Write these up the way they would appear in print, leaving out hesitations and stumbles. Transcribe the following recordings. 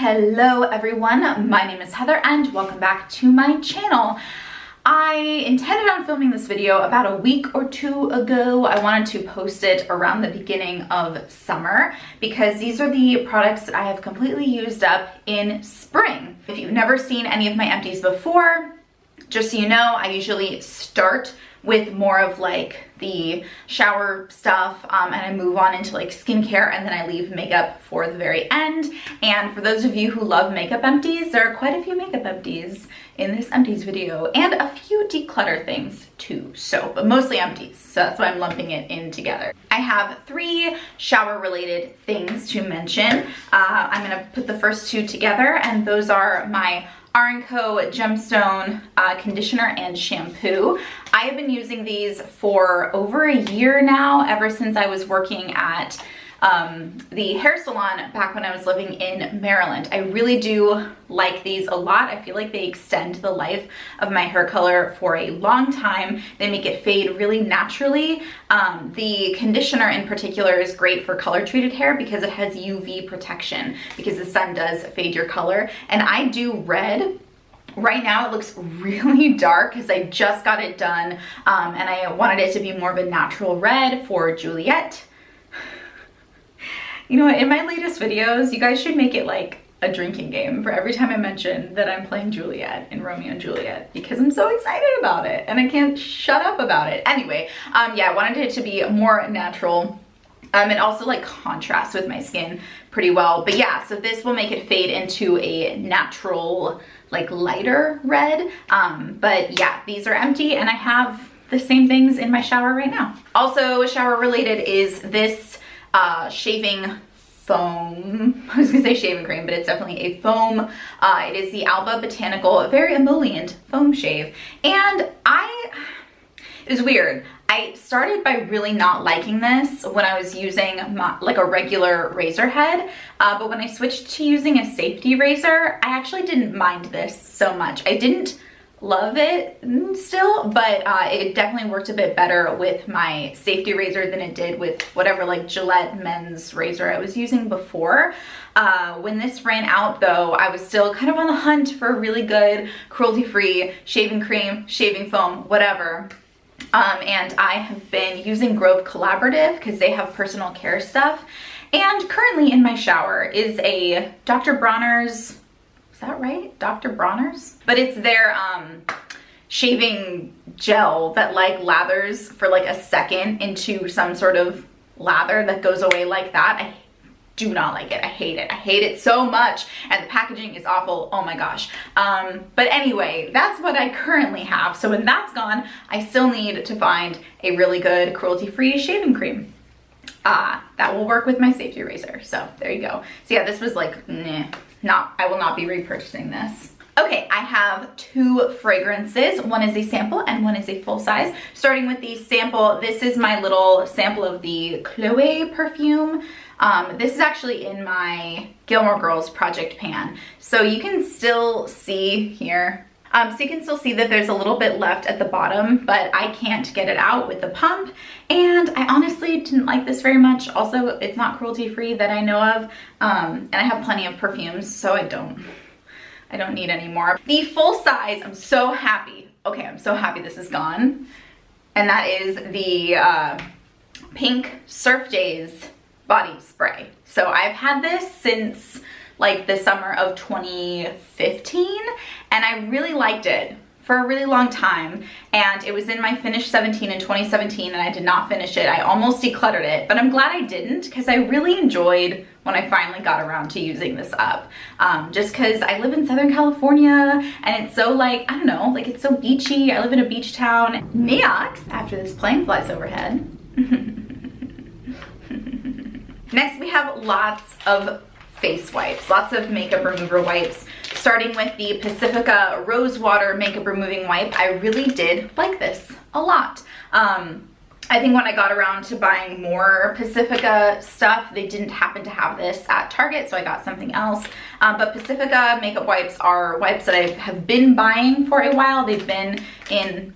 Hello everyone, my name is Heather and welcome back to my channel. I intended on filming this video about a week or two ago. I wanted to post it around the beginning of summer because these are the products that I have completely used up in spring. If you've never seen any of my empties before, just so you know, I usually start with more of like the shower stuff and I move on into like skincare, and then I leave makeup for the very end. And for those of you who love makeup empties, there are quite a few makeup empties in this empties video and a few declutter things too, but mostly empties, so that's why I'm lumping it in together. I have 3 shower related things to mention. I'm gonna put the first 2 together, and those are my Co. Gemstone conditioner and shampoo. I have been using these for over a year now, ever since I was working at the hair salon back when I was living in Maryland. I really do like these a lot. I feel like they extend the life of my hair color for a long time. They make it fade really naturally. The conditioner in particular is great for color treated hair because it has UV protection, because the sun does fade your color. And I do red. Right now it looks really dark because I just got it done and I wanted it to be more of a natural red for Juliet. You know what, in my latest videos, you guys should make it like a drinking game for every time I mention that I'm playing Juliet in Romeo and Juliet, because I'm so excited about it and I can't shut up about it. Anyway, yeah, I wanted it to be more natural and also like contrast with my skin pretty well. But yeah, so this will make it fade into a natural, like lighter red. But yeah, these are empty and I have the same things in my shower right now. Also shower related is this shaving foam. I was gonna say shaving cream, but it's definitely a foam. It is the Alba Botanical Very Emollient Foam Shave. And it was weird. I started by really not liking this when I was using like a regular razor head, but when I switched to using a safety razor, I actually didn't mind this so much. I didn't love it still, but it definitely worked a bit better with my safety razor than it did with whatever like Gillette men's razor I was using before. When this ran out though, I was still kind of on the hunt for a really good cruelty-free shaving cream, shaving foam, whatever. And I have been using Grove Collaborative because they have personal care stuff. And currently in my shower is a Dr. Bronner's, is that right? Dr. Bronner's? But it's their shaving gel that like lathers for like a second into some sort of lather that goes away like that. I do not like it. I hate it. I hate it so much. And the packaging is awful. Oh my gosh. But anyway, that's what I currently have. So when that's gone, I still need to find a really good cruelty-free shaving cream. That will work with my safety razor. So there you go. So yeah, this was like, I will not be repurchasing this. Okay, I have 2 fragrances. One is a sample and one is a full size. Starting with the sample, this is my little sample of the Chloe perfume. This is actually in my Gilmore Girls project pan. So you can still see here, so you can still see that there's a little bit left at the bottom, but I can't get it out with the pump. And I honestly didn't like this very much. Also, it's not cruelty-free that I know of. And I have plenty of perfumes, so I don't need any more. The full size, I'm so happy. Okay, I'm so happy this is gone. And that is the Pink Surf Days body spray. So I've had this since like the summer of 2015 and I really liked it for a really long time, and it was in my Finish 17 in 2017 and I did not finish it. I almost decluttered it, but I'm glad I didn't because I really enjoyed when I finally got around to using this up. Just because I live in Southern California and it's so like, I don't know, like it's so beachy. I live in a beach town. Next, after this plane flies overhead. Next, we have lots of face wipes, lots of makeup remover wipes, starting with the Pacifica Rosewater Makeup Removing Wipe. I really did like this a lot. I think when I got around to buying more Pacifica stuff, they didn't happen to have this at Target, so I got something else. But Pacifica makeup wipes are wipes that I have been buying for a while. They've been in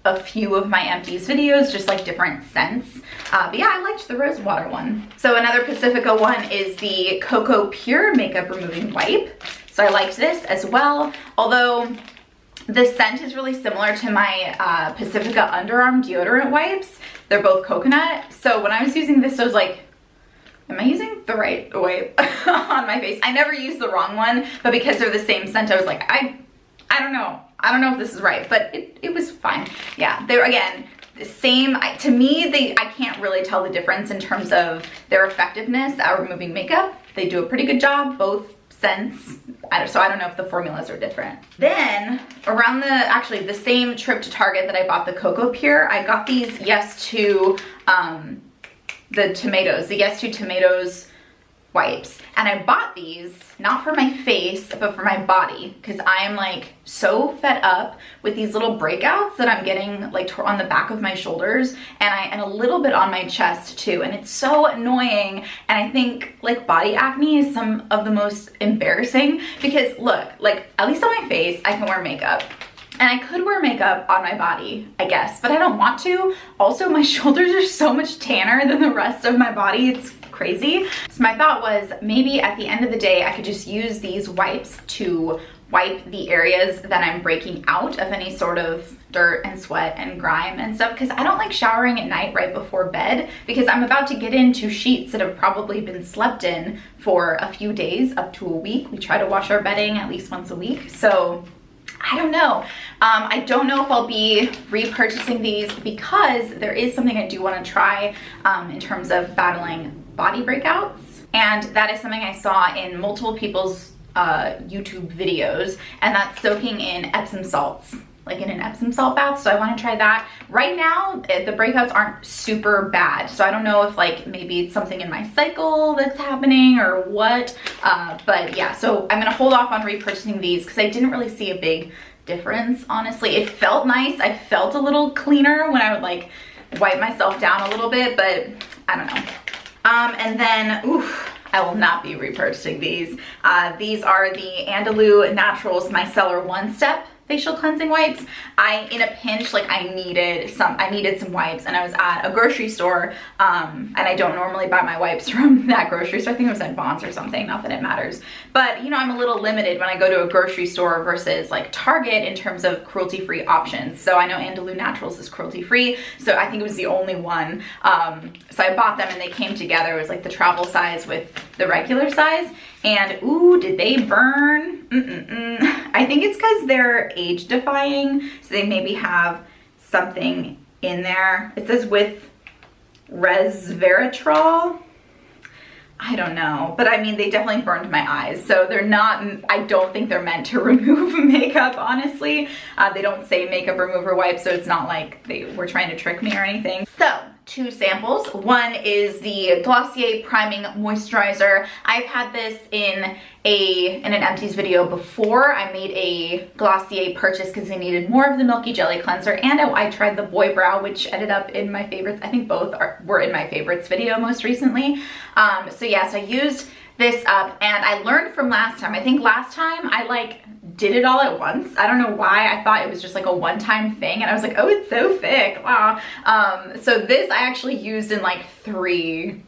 a few of my Empties videos, just like different scents. But yeah, I liked the rose water one. So another Pacifica one is the Cocoa Pure Makeup Removing Wipe. So I liked this as well, although the scent is really similar to my Pacifica underarm deodorant wipes. They're both coconut. So when I was using this, I was like, am I using the right wipe on my face? I never used the wrong one, but because they're the same scent, I was like, I don't know. I don't know if this is right, but it was fine. Yeah, they're, again, the same. To me, I can't really tell the difference in terms of their effectiveness at removing makeup. They do a pretty good job, both scents. So I don't know if the formulas are different. Then around actually the same trip to Target that I bought the Cocoa Pure, I got these Yes to the tomatoes, the Yes to Tomatoes wipes. And I bought these not for my face, but for my body, because I am like so fed up with these little breakouts that I'm getting like on the back of my shoulders and a little bit on my chest too. And it's so annoying. And I think like body acne is some of the most embarrassing, because look, like at least on my face, I can wear makeup. And I could wear makeup on my body, I guess, but I don't want to. Also, my shoulders are so much tanner than the rest of my body. It's crazy. So my thought was maybe at the end of the day, I could just use these wipes to wipe the areas that I'm breaking out of any sort of dirt and sweat and grime and stuff, because I don't like showering at night right before bed, because I'm about to get into sheets that have probably been slept in for a few days, up to a week. We try to wash our bedding at least once a week. So I don't know. I don't know if I'll be repurchasing these, because there is something I do want to try in terms of battling body breakouts. And that is something I saw in multiple people's YouTube videos, and that's soaking in Epsom salts, like in an Epsom salt bath. So I want to try that. Right now, the breakouts aren't super bad. So I don't know if like maybe it's something in my cycle that's happening or what. But yeah, so I'm going to hold off on repurchasing these because I didn't really see a big difference, honestly. It felt nice. I felt a little cleaner when I would like wipe myself down a little bit, but I don't know. And then, oof, I will not be repurchasing these. These are the Andalou Naturals Micellar One Step facial cleansing wipes. In a pinch, like I needed some wipes, and I was at a grocery store, and I don't normally buy my wipes from that grocery store. I think it was at Vons or something, not that it matters. But you know, I'm a little limited when I go to a grocery store versus like Target in terms of cruelty-free options. So I know Andalou Naturals is cruelty-free, so I think it was the only one. So I bought them and they came together. It was like the travel size with the regular size. And ooh, did they burn? I think it's because they're age defying, so they maybe have something in there. It says with resveratrol. I don't know, but I mean, they definitely burned my eyes. So they're not, I don't think they're meant to remove makeup, honestly. They don't say makeup remover wipes, so it's not like they were trying to trick me or anything. So, 2 samples. One is the Glossier Priming Moisturizer. I've had this in an Empties video before. I made a Glossier purchase because I needed more of the Milky Jelly Cleanser, and I tried the Boy Brow, which ended up in my favorites. I think both were in my favorites video most recently. So yes, I used this up, and I learned from last time. I think last time I like did it all at once. I don't know why. I thought it was just like a one-time thing, and I was like, oh, it's so thick. Wow. So this I actually used in like 3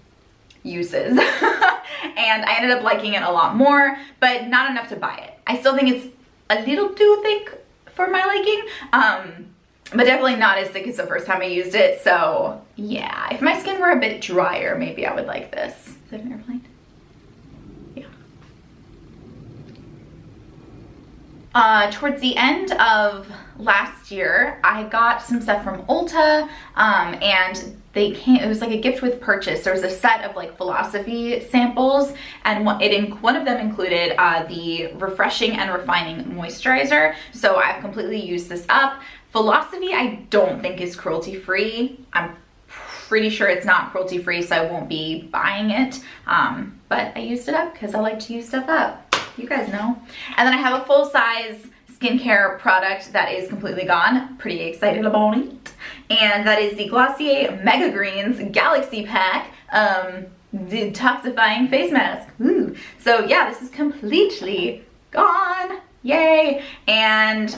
uses. And I ended up liking it a lot more, but not enough to buy it. I still think it's a little too thick for my liking, but definitely not as thick as the first time I used it. So yeah, if my skin were a bit drier, maybe I would like this. Is that an airplane? Towards the end of last year, I got some stuff from Ulta, and it was like a gift with purchase. There was a set of like Philosophy samples, and one of them included the Refreshing and Refining Moisturizer. So I've completely used this up. Philosophy I don't think is cruelty-free. I'm pretty sure it's not cruelty-free, so I won't be buying it. But I used it up because I like to use stuff up. You guys know. And then I have a full-size skincare product that is completely gone. Pretty excited about it. And that is the Glossier Mega Greens Galaxy Pack Detoxifying Face Mask. Ooh. So yeah, this is completely gone. Yay. And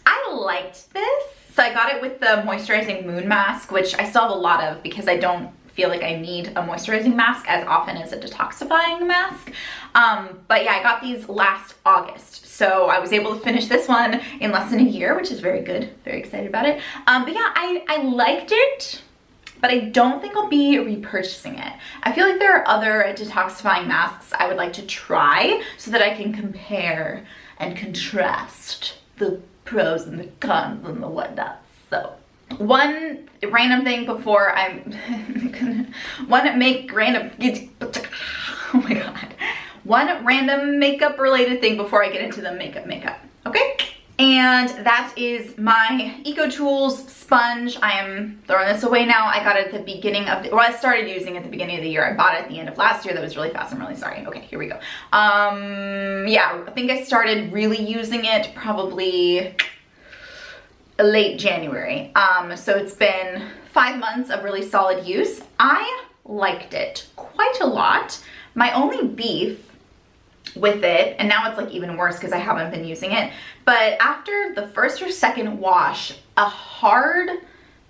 I liked this. So I got it with the moisturizing moon mask, which I still have a lot of because I don't feel like I need a moisturizing mask as often as a detoxifying mask. But yeah, I got these last August. So I was able to finish this one in less than a year, which is very good. Very excited about it. But yeah, I liked it, but I don't think I'll be repurchasing it. I feel like there are other detoxifying masks I would like to try so that I can compare and contrast the pros and the cons and the whatnot. So one random thing before I'm oh my god, one random makeup related thing before I get into the makeup, okay? And that is my EcoTools sponge. I am throwing this away now. I got it at the beginning of I started using it at the beginning of the year. I bought it at the end of last year. That was really fast. I'm really sorry. Okay, here we go. Yeah, I think I started really using it probably late January. So it's been 5 months of really solid use. I liked it quite a lot. My only beef with it, and now it's like even worse because I haven't been using it, but after the first or second wash, a hard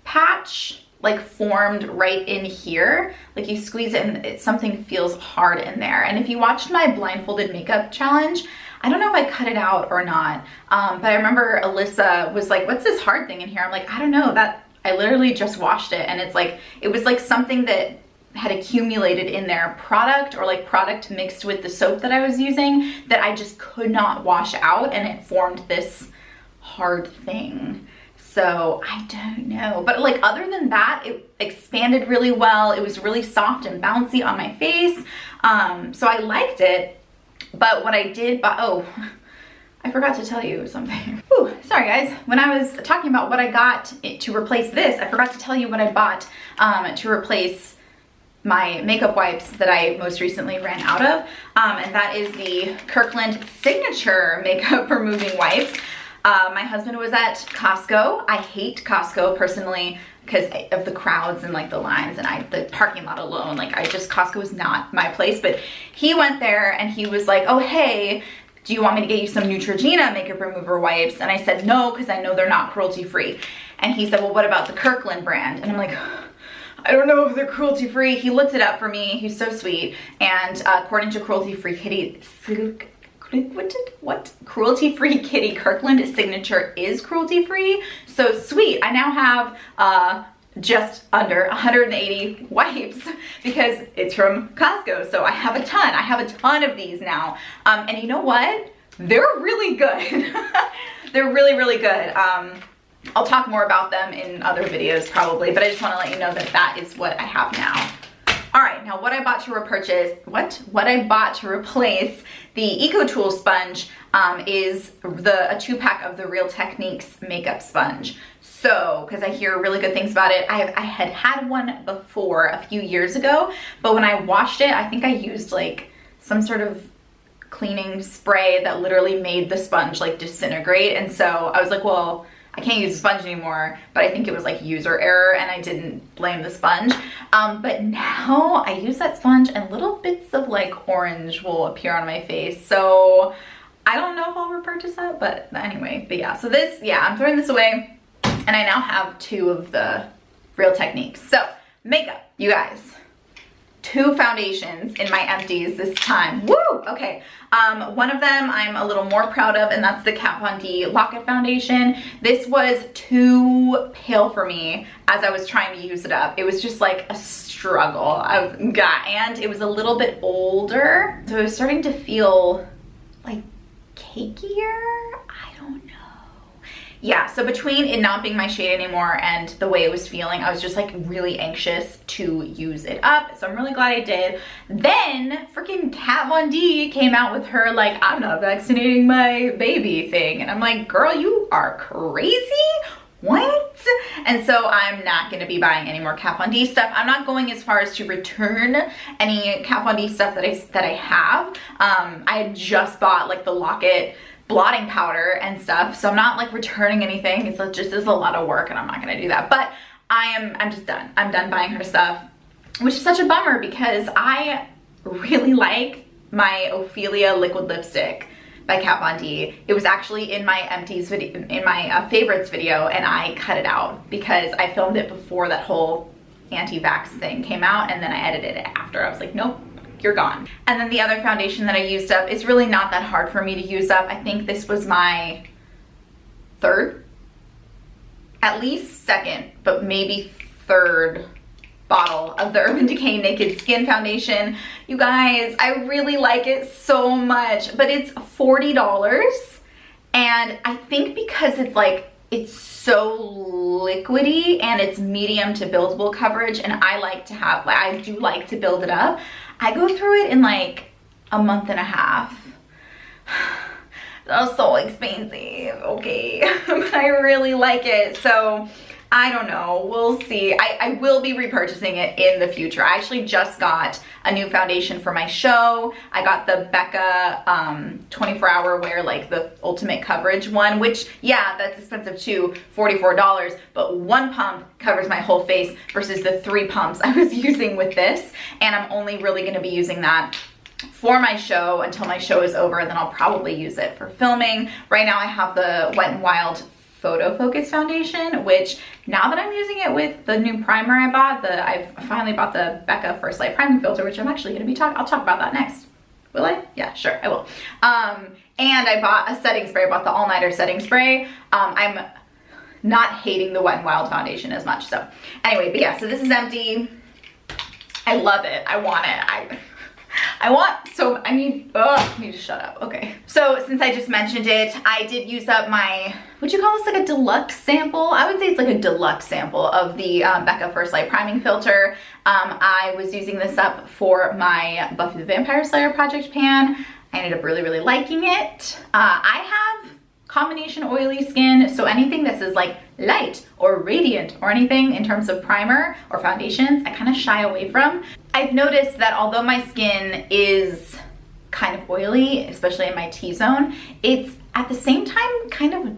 patch like formed right in here. Like you squeeze it and something feels hard in there. And if you watched my blindfolded makeup challenge, I don't know if I cut it out or not, but I remember Alyssa was like, what's this hard thing in here? I'm like, I don't know, that I literally just washed it, and it's like, it was like something that had accumulated in there, product or like product mixed with the soap that I was using that I just could not wash out, and it formed this hard thing. So I don't know, but like other than that, it expanded really well. It was really soft and bouncy on my face. So I liked it. But what I did, oh, I forgot to tell you something. Ooh, sorry guys. When I was talking about what I got to replace this, I forgot to tell you what I bought to replace my makeup wipes that I most recently ran out of. And that is the Kirkland Signature Makeup Removing Wipes. My husband was at Costco. I hate Costco personally because of the crowds and like the lines and the parking lot alone. Like Costco is not my place, but he went there and he was like, oh, hey, do you want me to get you some Neutrogena makeup remover wipes? And I said, no, because I know they're not cruelty free. And he said, well, what about the Kirkland brand? And I'm like, I don't know if they're cruelty free. He looked it up for me. He's so sweet. And according to Cruelty Free Kitty, Cruelty-Free Kitty, Kirkland Signature is cruelty-free. So sweet. I now have just under 180 wipes because it's from Costco. So I have a ton. I have a ton of these now. And you know what? They're really good. They're really, really good. I'll talk more about them in other videos probably, but I just want to let you know that that is what I have now. All right, now what I bought to repurchase, what I bought to replace the EcoTools sponge is a 2-pack of the Real Techniques makeup sponge. So, because I hear really good things about it. I had one before a few years ago, but when I washed it, I think I used like some sort of cleaning spray that literally made the sponge like disintegrate. And so I was like, well, I can't use the sponge anymore, but I think it was like user error and I didn't blame the sponge. But now I use that sponge and little bits of like orange will appear on my face. So I don't know if I'll repurchase that, but anyway, but yeah. So this, yeah, I'm throwing this away and I now have 2 of the Real Techniques. So makeup, you guys. 2 foundations in my Empties this time. Woo! Okay. One of them I'm a little more proud of, and that's the Kat Von D Lock-It Foundation. This was too pale for me as I was trying to use it up. It was just like a struggle. And it was a little bit older, so it was starting to feel like cakier. I don't know. Yeah, so between it not being my shade anymore and the way it was feeling, I was just like really anxious to use it up. So I'm really glad I did. Then freaking Kat Von D came out with her like, I'm not vaccinating my baby thing. And I'm like, girl, you are crazy? What? And so I'm not going to be buying any more Kat Von D stuff. I'm not going as far as to return any Kat Von D stuff that I have. I had just bought like the Lock-It blotting powder and stuff, so I'm not like returning anything. It's just a lot of work and I'm not gonna do that. But I'm just done. I'm done buying her stuff, which is such a bummer because I really like my Ophelia liquid lipstick by Kat Von D. It was actually in my Empties video, in my favorites video, and I cut it out because I filmed it before that whole anti-vax thing came out, and then I edited it after. I was like, nope, you're gone. And then the other foundation that I used up is really not that hard for me to use up. I think this was my third, at least second, but maybe third bottle of the Urban Decay Naked Skin Foundation. You guys, I really like it so much, but it's $40. And I think because it's like, it's so liquidy and it's medium to buildable coverage, and I like to have, like, I do like to build it up. I go through it in like a month and a half. That's so expensive, okay, but I really like it, so I don't know, we'll see. I will be repurchasing it in the future. I actually just got a new foundation for my show. I got the Becca 24-hour wear, like the ultimate coverage one, which, yeah, that's expensive too, $44, but one pump covers my whole face versus the 3 pumps I was using with this, and I'm only really gonna be using that for my show until my show is over, and then I'll probably use it for filming. Right now I have the Wet n Wild Photo Focus foundation, which now that I'm using it with the new primer I bought, I've finally bought the Becca First Light Priming Filter, which I'm actually going to be I'll talk about that next. Will I? Yeah, sure, I will. And I bought a setting spray. I bought the All Nighter setting spray. I'm not hating the Wet n Wild foundation as much. So anyway, but yeah, so this is empty. I love it. I want it. I need to shut up. Okay. So since I just mentioned it, I did use up my, would you call this like a deluxe sample? I would say it's like a deluxe sample of the Becca First Light Priming Filter. I was using this up for my Buffy the Vampire Slayer project pan. I ended up really, really liking it. I have combination oily skin, so anything that is like light or radiant or anything in terms of primer or foundations, I kind of shy away from. I've noticed that although my skin is kind of oily, especially in my T-zone, it's at the same time kind of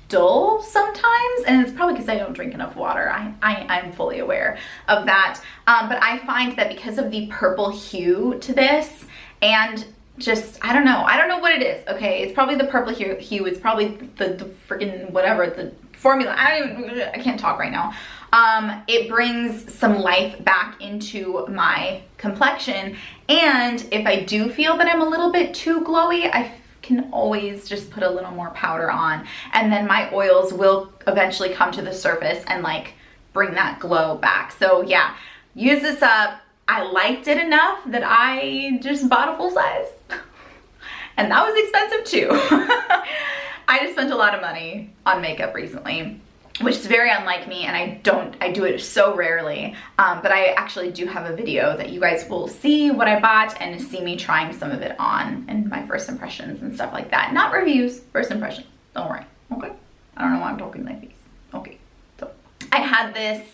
dull sometimes, and it's probably because I don't drink enough water. I'm fully aware of that, but I find that because of the purple hue to this, and just, I don't know what it is, okay? It's probably the purple hue, it's probably the freaking whatever, the formula, I can't talk right now. It brings some life back into my complexion, and if I do feel that I'm a little bit too glowy, I can always just put a little more powder on, and then my oils will eventually come to the surface and like bring that glow back. So yeah, use this up. I liked it enough that I just bought a full size. And that was expensive too. I just spent a lot of money on makeup recently, which is very unlike me, and I do it so rarely. But I actually do have a video that you guys will see what I bought and see me trying some of it on and my first impressions and stuff like that. Not reviews, first impressions. Don't worry, okay? I don't know why I'm talking like this. Okay, so I had this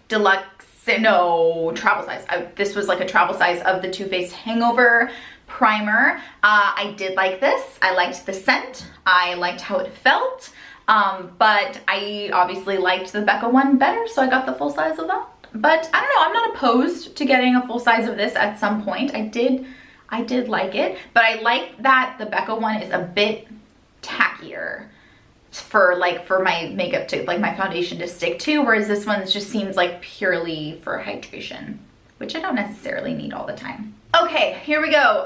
deluxe, no, travel size. This was like a travel size of the Too Faced Hangover primer. I did like this. I liked the scent. I liked how it felt. But I obviously liked the Becca one better, so I got the full size of that. But I don't know, I'm not opposed to getting a full size of this at some point. I did like it, but I like that the Becca one is a bit tackier for my makeup to, like my foundation to stick to, whereas this one just seems like purely for hydration, which I don't necessarily need all the time. Okay, here we go.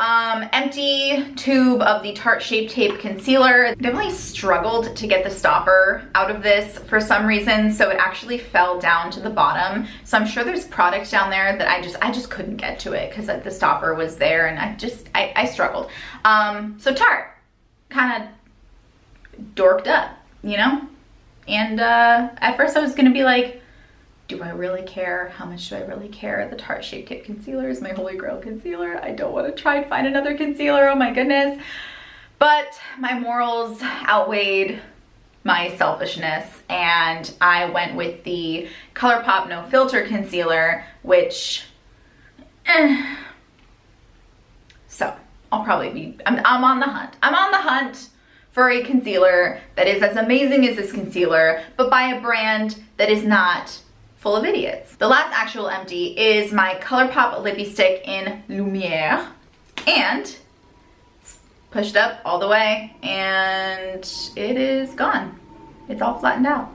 Empty tube of the Tarte Shape Tape Concealer. Definitely struggled to get the stopper out of this for some reason, so it actually fell down to the bottom. So I'm sure there's product down there that I just couldn't get to it because the stopper was there, and I struggled. So Tarte, kind of dorked up, you know? And at first I was gonna be like, do I really care? How much do I really care? The Tarte Shape Tape Concealer is my holy grail concealer. I don't want to try and find another concealer, oh my goodness. But my morals outweighed my selfishness, and I went with the ColourPop No Filter Concealer, which, so I'll probably be, I'm on the hunt. I'm on the hunt for a concealer that is as amazing as this concealer, but by a brand that is not full of idiots. The last actual empty is my ColourPop Lippy Stick in Lumiere, and pushed up all the way, and it is gone. It's all flattened out.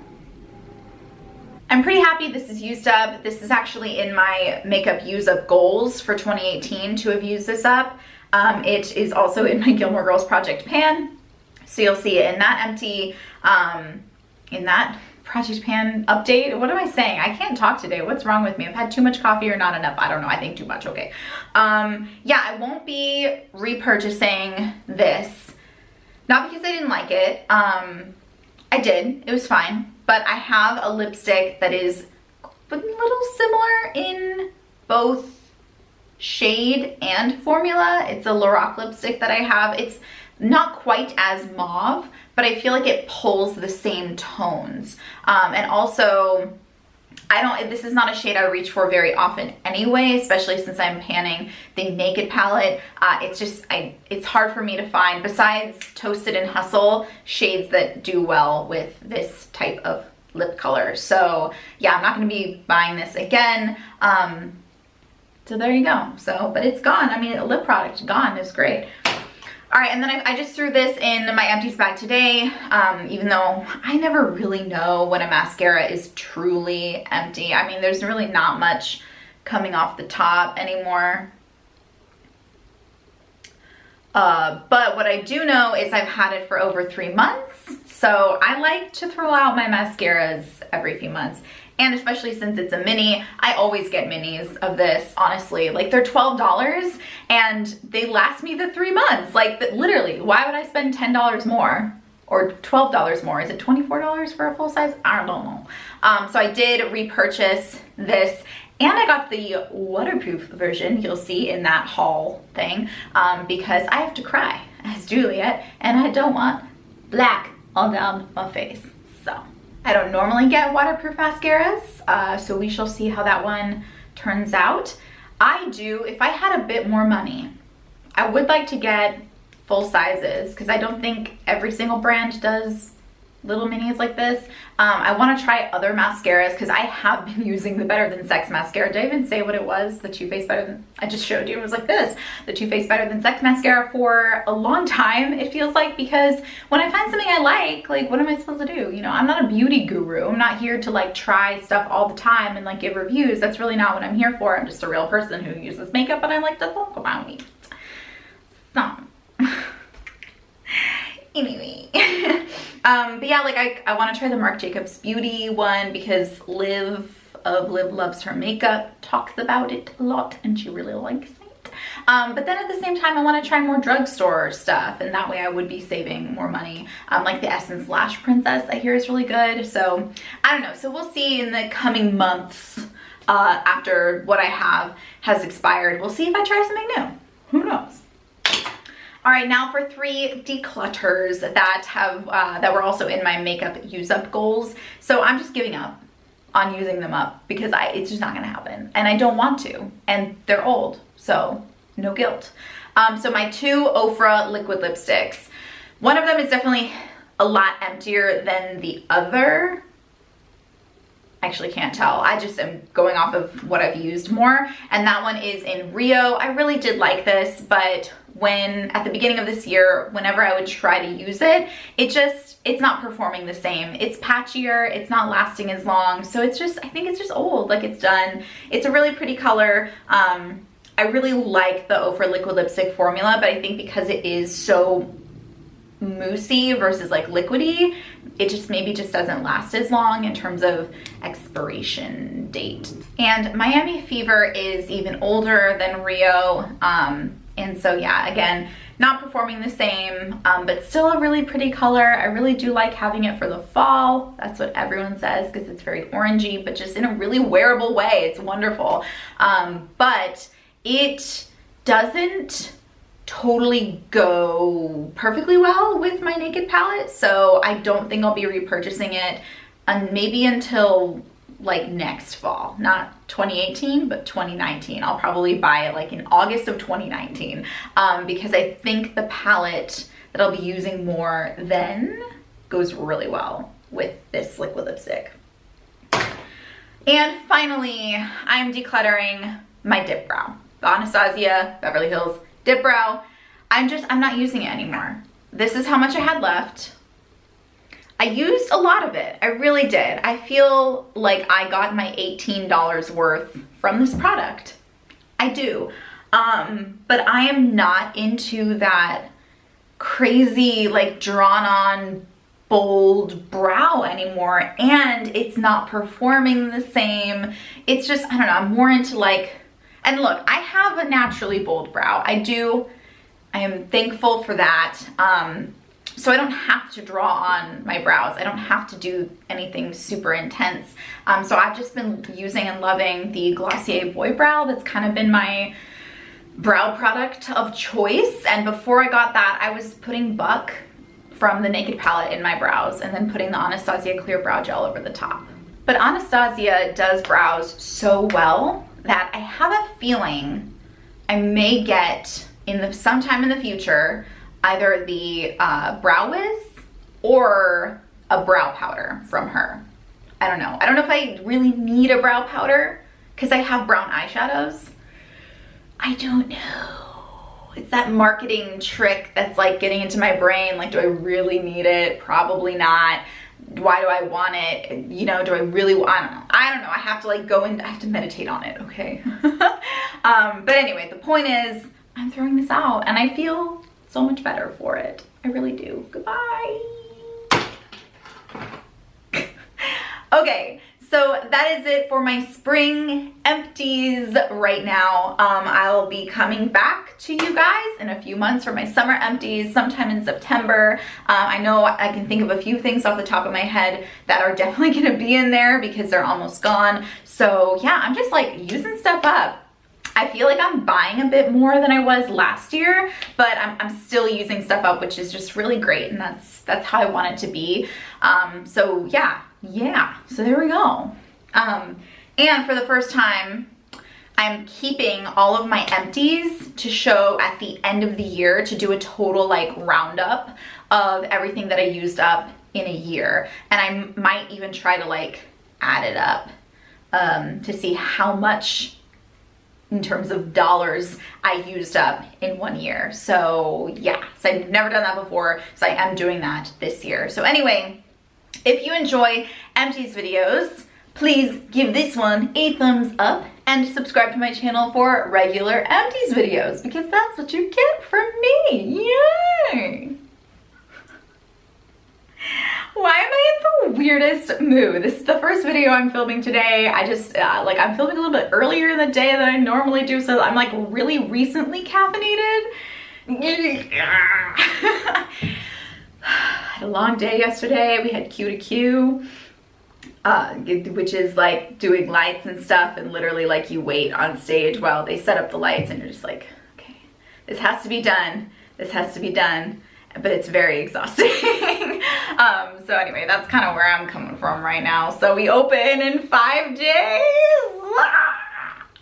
I'm pretty happy this is used up. This is actually in my makeup use up goals for 2018 to have used this up. It is also in my Gilmore Girls Project pan. So you'll see it in that empty, in that Project Pan update. What am I saying? I can't talk today. What's wrong with me? I've had too much coffee or not enough. I don't know. I think too much. Okay. Yeah, I won't be repurchasing this. Not because I didn't like it. I did. It was fine. But I have a lipstick that is a little similar in both shade and formula. It's a Lorac lipstick that I have. It's not quite as mauve, but I feel like it pulls the same tones. And also, this is not a shade I reach for very often anyway, especially since I'm panning the Naked palette. It's hard for me to find, besides Toasted and Hustle, shades that do well with this type of lip color. So yeah, I'm not gonna be buying this again. So there you go. So, but it's gone. I mean, a lip product gone is great. All right, and then I just threw this in my Empties bag today, even though I never really know when a mascara is truly empty. I mean, there's really not much coming off the top anymore. But what I do know is I've had it for over 3 months, so I like to throw out my mascaras every few months. And especially since it's a mini, I always get minis of this, honestly. Like, they're $12 and they last me the 3 months. Like, literally, why would I spend $10 more or $12 more? Is it $24 for a full size? I don't know. So I did repurchase this, and I got the waterproof version, you'll see in that haul thing, because I have to cry as Juliet and I don't want black all down my face. So I don't normally get waterproof mascaras, so we shall see how that one turns out. I do, if I had a bit more money, I would like to get full sizes, because I don't think every single brand does little minis like this. I want to try other mascaras, because I have been using the Better Than Sex mascara. Did I even say what it was? The Too Faced Better Than, I just showed you, it was like this. The Too Faced Better Than Sex mascara for a long time, it feels like, because when I find something I like, what am I supposed to do? You know, I'm not a beauty guru. I'm not here to like try stuff all the time and like give reviews. That's really not what I'm here for. I'm just a real person who uses makeup, and I like to talk about me. So, anyway. But yeah, like I want to try the Marc Jacobs Beauty one, because Liv of Liv Loves Her Makeup talks about it a lot and she really likes it. But then at the same time, I want to try more drugstore stuff, and that way I would be saving more money. Like the Essence Lash Princess, I hear is really good. So I don't know. So we'll see in the coming months, after what I have has expired. We'll see if I try something new. Who knows? All right, now for 3 declutters that have that were also in my makeup use up goals. So I'm just giving up on using them up, because it's just not gonna happen, and I don't want to, and they're old, so no guilt. So my 2 Ofra liquid lipsticks, one of them is definitely a lot emptier than the other. I actually can't tell. I just am going off of what I've used more, and that one is in Rio. I really did like this, but at the beginning of this year, whenever I would try to use it, it's not performing the same. It's patchier, it's not lasting as long, so I think it's just old, like it's done. It's a really pretty color. I really like the Ofra liquid lipstick formula, but I think because it is so moussey versus like liquidy, it just maybe doesn't last as long in terms of expiration date. And Miami Fever is even older than Rio, and so yeah, again, not performing the same, but still a really pretty color. I really do like having it for the fall. That's what everyone says, because it's very orangey, but just in a really wearable way. It's wonderful. But it doesn't totally go perfectly well with my Naked palette, so I don't think I'll be repurchasing it maybe until like next fall, not 2018 but 2019. I'll probably buy it like in August of 2019, because I think the palette that I'll be using more then goes really well with this liquid lipstick. And finally, I'm decluttering my dip brow, the Anastasia Beverly Hills Dip Brow. I'm not using it anymore. This is how much I had left. I used a lot of it. I really did. I feel like I got my $18 worth from this product. I do. But I am not into that crazy, like, drawn on bold brow anymore, and it's not performing the same. It's just, I don't know, I'm more into like, and look, I have a naturally bold brow. I am thankful for that. So I don't have to draw on my brows. I don't have to do anything super intense. So I've just been using and loving the Glossier Boy Brow. That's kind of been my brow product of choice. And before I got that, I was putting Buck from the Naked palette in my brows and then putting the Anastasia Clear Brow Gel over the top. But Anastasia does brows so well that I have a feeling I may get sometime in the future either the Brow Wiz or a brow powder from her. I don't know. I don't know if I really need a brow powder because I have brown eyeshadows. I don't know. It's that marketing trick that's like getting into my brain. Like, do I really need it? Probably not. Why do I want it? You know, do I really, I don't know. I don't know. I have to like go in, I have to meditate on it, okay? But anyway, the point is I'm throwing this out and I feel so much better for it. I really do. Goodbye. Okay, so that is it for my spring empties right now. I'll be coming back to you guys in a few months for my summer empties sometime in September. I know I can think of a few things off the top of my head that are definitely gonna be in there because they're almost gone. So yeah, I'm just like using stuff up. I feel like I'm buying a bit more than I was last year, but I'm still using stuff up, which is just really great, and that's how I want it to be. So yeah, so there we go. And for the first time, I'm keeping all of my empties to show at the end of the year to do a total like roundup of everything that I used up in a year. And I might even try to like add it up to see how much in terms of dollars I used up in 1 year. So yeah, so I've never done that before, so I am doing that this year. So anyway, if you enjoy empties videos, please give this one a thumbs up and subscribe to my channel for regular empties videos because that's what you get from me. Yay! Why am I in the weirdest mood? This is the first video I'm filming today. I just, I'm filming a little bit earlier in the day than I normally do, so I'm like really recently caffeinated. Had a long day yesterday. We had Q to Q, which is like doing lights and stuff, and literally like you wait on stage while they set up the lights and you're just like, okay, this has to be done. This has to be done. But it's very exhausting. So anyway, that's kind of where I'm coming from right now. So we open in 5 days.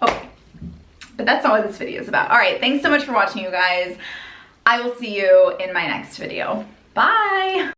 Okay, but that's not what this video is about. All right, thanks so much for watching, you guys. I will see you in my next video. Bye.